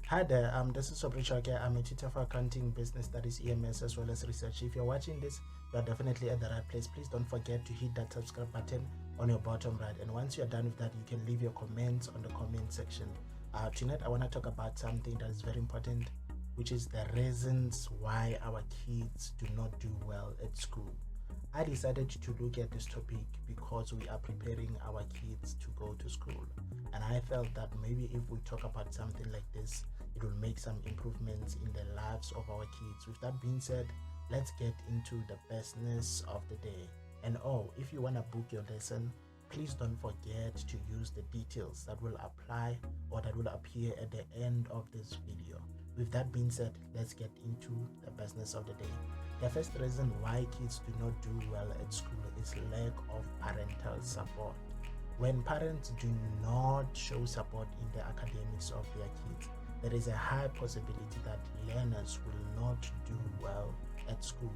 Hi there, this is Aubrey Chauke. I'm a tutor for accounting, business studies, EMS, as well as research. If you're watching this, you're definitely at the right place. Please don't forget to hit that subscribe button on your bottom right. And once you're done with that, you can leave your comments on the comment section. Tonight, I want to talk about something that is very important, which is the reasons why our kids do not do well at school. I decided to look at this topic because we are preparing our kids to go to school, and I felt that maybe if we talk about something like this, it will make some improvements in the lives of our kids. With that being said, let's get into the business of the day. And if you want to book your lesson, please don't forget to use the details that will apply or that will appear at the end of this video. With that being said, let's get into the business of the day. The first reason why kids do not do well at school is lack of parental support. When parents do not show support in the academics of their kids, there is a high possibility that learners will not do well at school.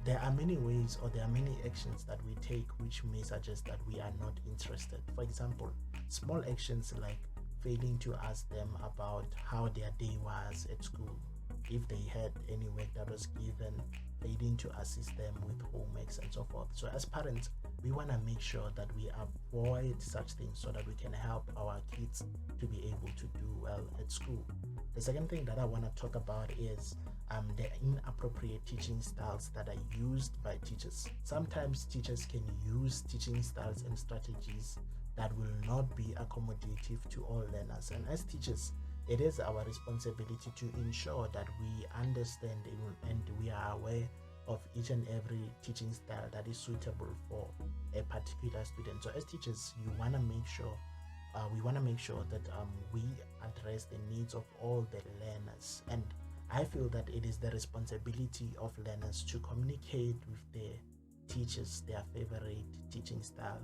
There are many ways or there are many actions that we take which may suggest that we are not interested. For example, small actions like failing to ask them about how their day was at school, if they had any work that was given, failing to assist them with homeworks and so forth. So as parents, we want to make sure that we avoid such things so that we can help our kids to be able to do well at school. The second thing that I want to talk about is the inappropriate teaching styles that are used by teachers. Sometimes teachers can use teaching styles and strategies that will not be accommodative to all learners. And as teachers, it is our responsibility to ensure that we understand and we are aware of each and every teaching style that is suitable for a particular student. So as teachers, we want to make sure that we address the needs of all the learners. And I feel that it is the responsibility of learners to communicate with their teachers their favorite teaching style.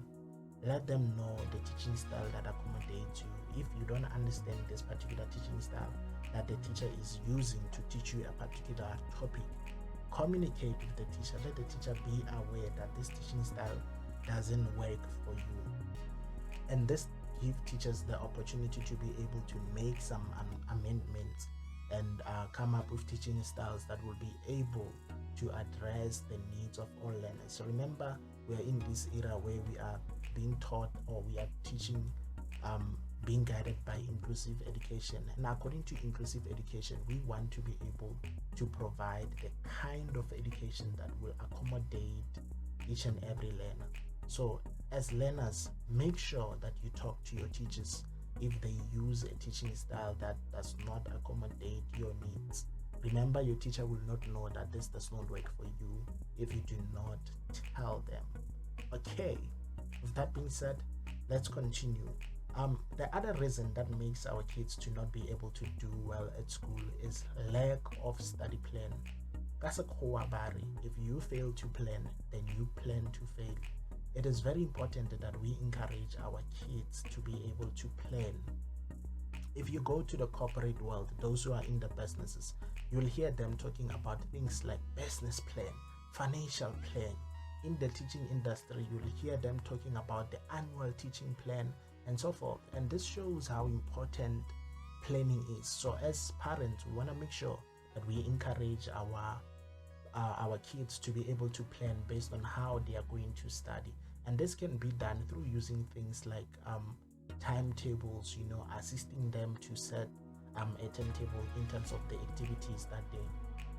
Let them know the teaching style that accommodates you. If you don't understand this particular teaching style that the teacher is using to teach you a particular topic, communicate with the teacher. Let the teacher be aware that this teaching style doesn't work for you. And this gives teachers the opportunity to be able to make some amendments and come up with teaching styles that will be able to address the needs of all learners. So remember, we are in this era where we are being taught or we are teaching, being guided by inclusive education. And according to inclusive education, we want to be able to provide the kind of education that will accommodate each and every learner. So as learners, make sure that you talk to your teachers if they use a teaching style that does not accommodate your needs. Remember, your teacher will not know that this does not work for you if you do not tell them. Okay, with that being said, let's continue. The other reason that makes our kids to not be able to do well at school is lack of study plan. If you fail to plan, then you plan to fail. It is very important that we encourage our kids to be able to plan. If you go to the corporate world, those who are in the businesses, you'll hear them talking about things like business plan, financial plan. In the teaching industry, you'll hear them talking about the annual teaching plan and so forth. And this shows how important planning is. So as parents, we want to make sure that we encourage our kids to be able to plan based on how they are going to study. And this can be done through using things like timetables, assisting them to set a timetable in terms of the activities that they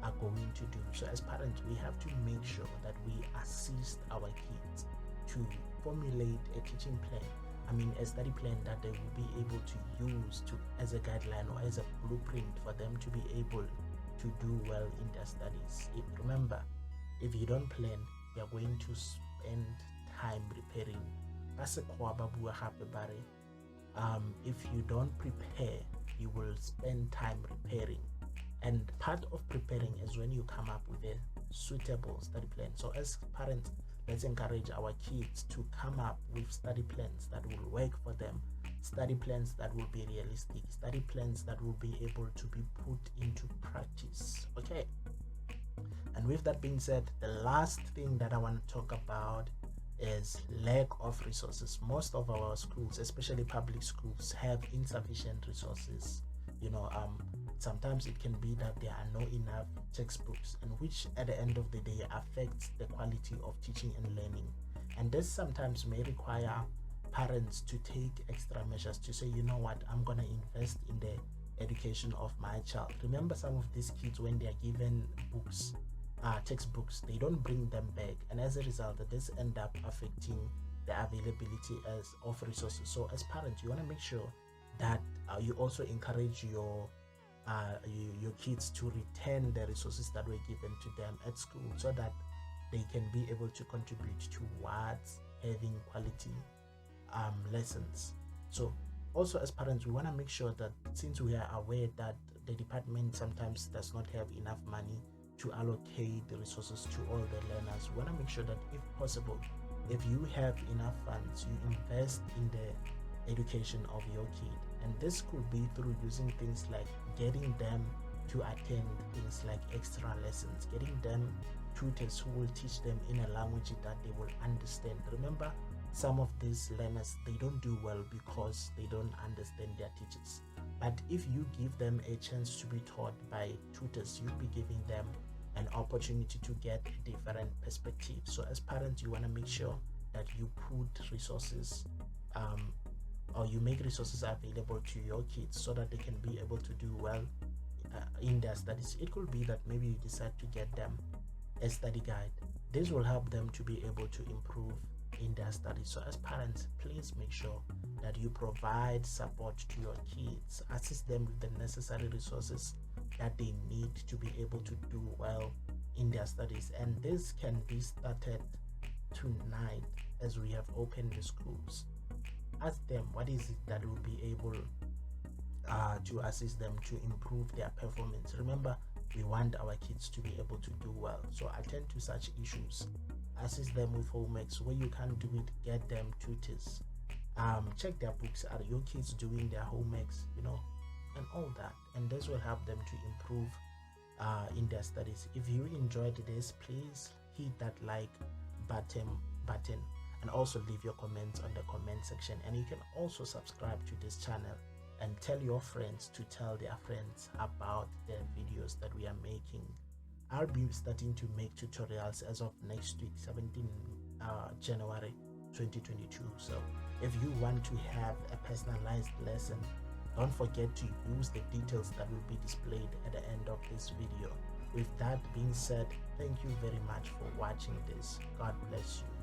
are going to do. So as parents, we have to make sure that we assist our kids to formulate a teaching plan, a study plan that they will be able to use as a guideline or as a blueprint for them to be able to do well in their studies. Remember, if you don't plan, you're going to spend time preparing. If you don't prepare, you will spend time preparing. And part of preparing is when you come up with a suitable study plan. So as parents, let's encourage our kids to come up with study plans that will work for them, study plans that will be realistic, study plans that will be able to be put into practice. Okay. And with that being said, the last thing that I want to talk about is lack of resources. Most of our schools, especially public schools, have insufficient resources Sometimes it can be that there are not enough textbooks, and which at the end of the day affects the quality of teaching and learning. And this sometimes may require parents to take extra measures to say, you know what, I'm gonna invest in the education of my child. Remember, some of these kids, when they are given books, textbooks, they don't bring them back, and as a result this end up affecting the availability of resources. So as parents, you want to make sure that you also encourage your kids to return the resources that were given to them at school, so that they can be able to contribute towards having quality lessons. So also as parents, we want to make sure that, since we are aware that the department sometimes does not have enough money to allocate the resources to all the learners, we want to make sure that if possible, if you have enough funds, you invest in the education of your kid. And this could be through using things like getting them to attend things like extra lessons, getting them tutors who will teach them in a language that they will understand. Remember, some of these learners, they don't do well because they don't understand their teachers. But if you give them a chance to be taught by tutors, you'll be giving them an opportunity to get different perspectives. So as parents, you want to make sure that you put resources or you make resources available to your kids so that they can be able to do well in their studies. It could be that maybe you decide to get them a study guide. This will help them to be able to improve in their studies. So as parents, please make sure that you provide support to your kids, assist them with the necessary resources that they need to be able to do well in their studies. And this can be started tonight as we have opened the schools. Ask them what is it that will be able to assist them to improve their performance. Remember, we want our kids to be able to do well, so attend to such issues. Assist them with homeworks. Where you can't do it, get them tutors. Check their books. Are your kids doing their homeworks, and all that, and this will help them to improve in their studies. If you enjoyed this, please hit that like button and also leave your comments on the comment section. And you can also subscribe to this channel and tell your friends to tell their friends about the videos that we are making. I'll be starting to make tutorials as of next week, 17 January 2022. So if you want to have a personalized lesson, don't forget to use the details that will be displayed at the end of this video. With that being said, thank you very much for watching this. God bless you.